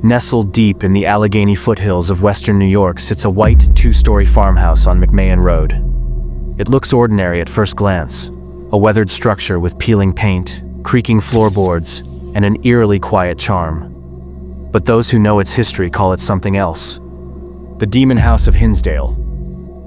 Nestled deep in the Allegheny foothills of western New York sits a white, two-story farmhouse on McMahon Road. It looks ordinary at first glance, a weathered structure with peeling paint, creaking floorboards, and an eerily quiet charm. But those who know its history call it something else. The Demon House of Hinsdale.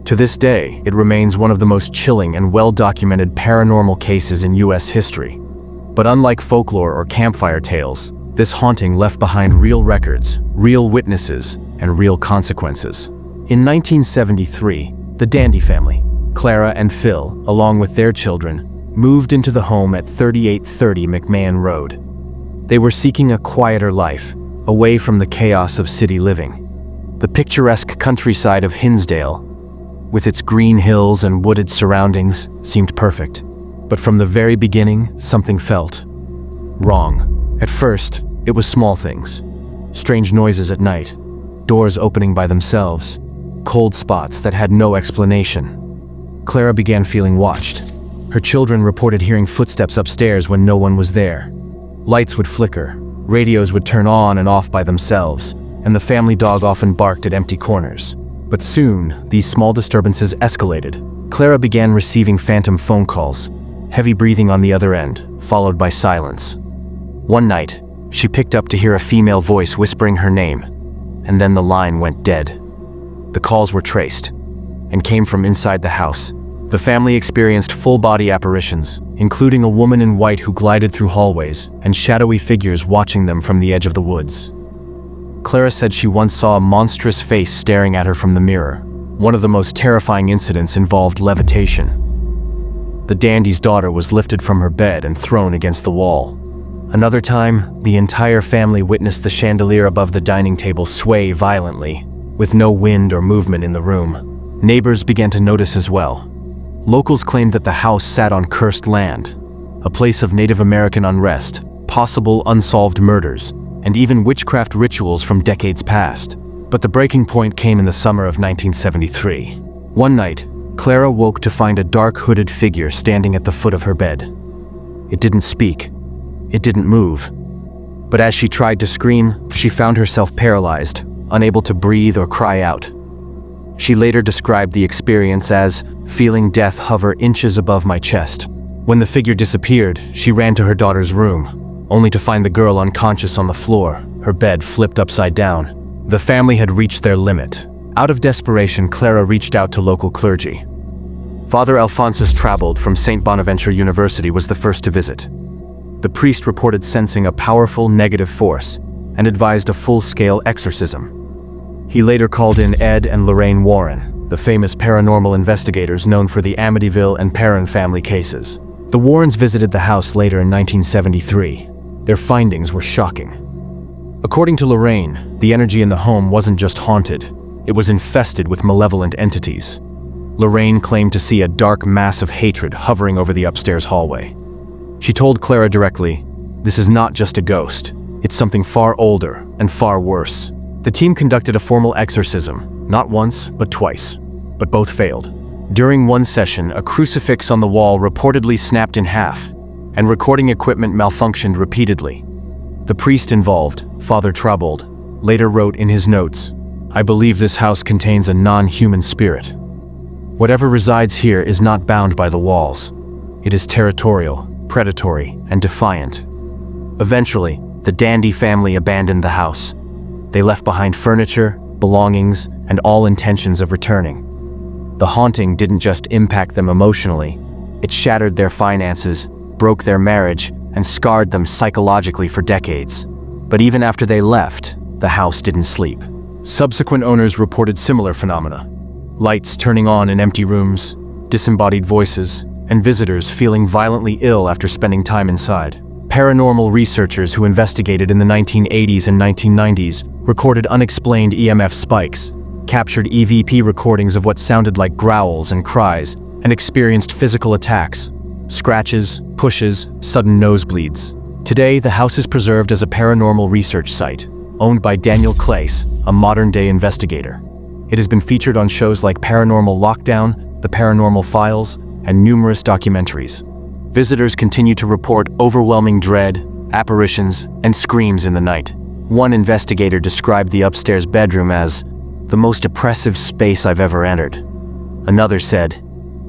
To this day, it remains one of the most chilling and well-documented paranormal cases in U.S. history. But unlike folklore or campfire tales, this haunting left behind real records, real witnesses, and real consequences. In 1973, the Dandy family, Clara and Phil, along with their children, moved into the home at 3830 McMahon Road. They were seeking a quieter life, away from the chaos of city living. The picturesque countryside of Hinsdale, with its green hills and wooded surroundings, seemed perfect. But from the very beginning, something felt wrong. At first, it was small things. Strange noises at night, doors opening by themselves, cold spots that had no explanation. Clara began feeling watched. Her children reported hearing footsteps upstairs when no one was there. Lights would flicker, radios would turn on and off by themselves, and the family dog often barked at empty corners. But soon, these small disturbances escalated. Clara began receiving phantom phone calls, heavy breathing on the other end, followed by silence. One night, she picked up to hear a female voice whispering her name, and then the line went dead. The calls were traced, and came from inside the house. The family experienced full-body apparitions, including a woman in white who glided through hallways, and shadowy figures watching them from the edge of the woods. Clara said she once saw a monstrous face staring at her from the mirror. One of the most terrifying incidents involved levitation. The dandy's daughter was lifted from her bed and thrown against the wall. Another time, the entire family witnessed the chandelier above the dining table sway violently, with no wind or movement in the room. Neighbors began to notice as well. Locals claimed that the house sat on cursed land, a place of Native American unrest, possible unsolved murders, and even witchcraft rituals from decades past. But the breaking point came in the summer of 1973. One night, Clara woke to find a dark hooded figure standing at the foot of her bed. It didn't speak. It didn't move. But as she tried to scream, she found herself paralyzed, unable to breathe or cry out. She later described the experience as feeling death hover inches above my chest. When the figure disappeared, she ran to her daughter's room, only to find the girl unconscious on the floor, her bed flipped upside down. The family had reached their limit. Out of desperation, Clara reached out to local clergy. Father Alphonsus Trabold from St. Bonaventure University was the first to visit. The priest reported sensing a powerful negative force and advised a full-scale exorcism. He later called in Ed and Lorraine Warren, the famous paranormal investigators known for the Amityville and Perron family cases. The Warrens visited the house later in 1973. Their findings were shocking. According to Lorraine, the energy in the home wasn't just haunted, it was infested with malevolent entities. Lorraine claimed to see a dark mass of hatred hovering over the upstairs hallway. She told Clara directly, "This is not just a ghost, it's something far older and far worse." The team conducted a formal exorcism, not once, but twice, but both failed. During one session, a crucifix on the wall reportedly snapped in half, and recording equipment malfunctioned repeatedly. The priest involved, Father Trabold, later wrote in his notes, "I believe this house contains a non-human spirit. Whatever resides here is not bound by the walls. It is territorial, predatory, and defiant." Eventually, the Dandy family abandoned the house. They left behind furniture, belongings, and all intentions of returning. The haunting didn't just impact them emotionally, it shattered their finances, broke their marriage, and scarred them psychologically for decades. But even after they left, the house didn't sleep. Subsequent owners reported similar phenomena. Lights turning on in empty rooms, disembodied voices, and visitors feeling violently ill after spending time inside. Paranormal researchers who investigated in the 1980s and 1990s recorded unexplained EMF spikes, captured EVP recordings of what sounded like growls and cries, and experienced physical attacks, scratches, pushes, sudden nosebleeds. Today, the house is preserved as a paranormal research site, owned by Daniel Clace, a modern-day investigator. It has been featured on shows like Paranormal Lockdown, The Paranormal Files, and numerous documentaries. Visitors continue to report overwhelming dread, apparitions, and screams in the night. One investigator described the upstairs bedroom as the most oppressive space I've ever entered. Another said,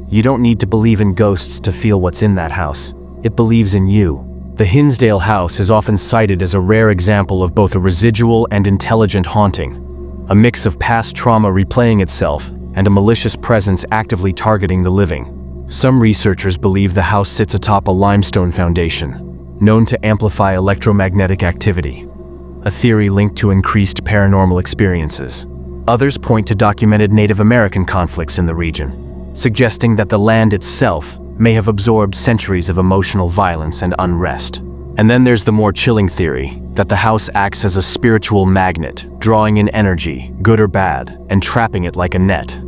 "You don't need to believe in ghosts to feel what's in that house. It believes in you." The Hinsdale House is often cited as a rare example of both a residual and intelligent haunting, a mix of past trauma replaying itself and a malicious presence actively targeting the living. Some researchers believe the house sits atop a limestone foundation, known to amplify electromagnetic activity, a theory linked to increased paranormal experiences. Others point to documented Native American conflicts in the region, suggesting that the land itself may have absorbed centuries of emotional violence and unrest. And then there's the more chilling theory that the house acts as a spiritual magnet, drawing in energy, good or bad, and trapping it like a net.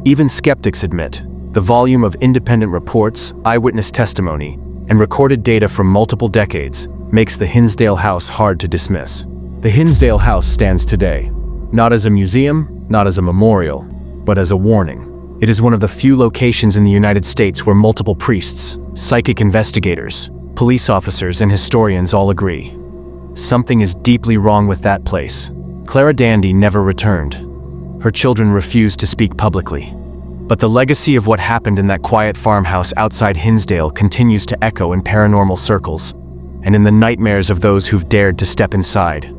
Even skeptics admit the volume of independent reports, eyewitness testimony, and recorded data from multiple decades makes the Hinsdale House hard to dismiss. The Hinsdale House stands today, not as a museum, not as a memorial, but as a warning. It is one of the few locations in the United States where multiple priests, psychic investigators, police officers, and historians all agree. Something is deeply wrong with that place. Clara Dandy never returned. Her children refused to speak publicly. But the legacy of what happened in that quiet farmhouse outside Hinsdale continues to echo in paranormal circles, and in the nightmares of those who've dared to step inside.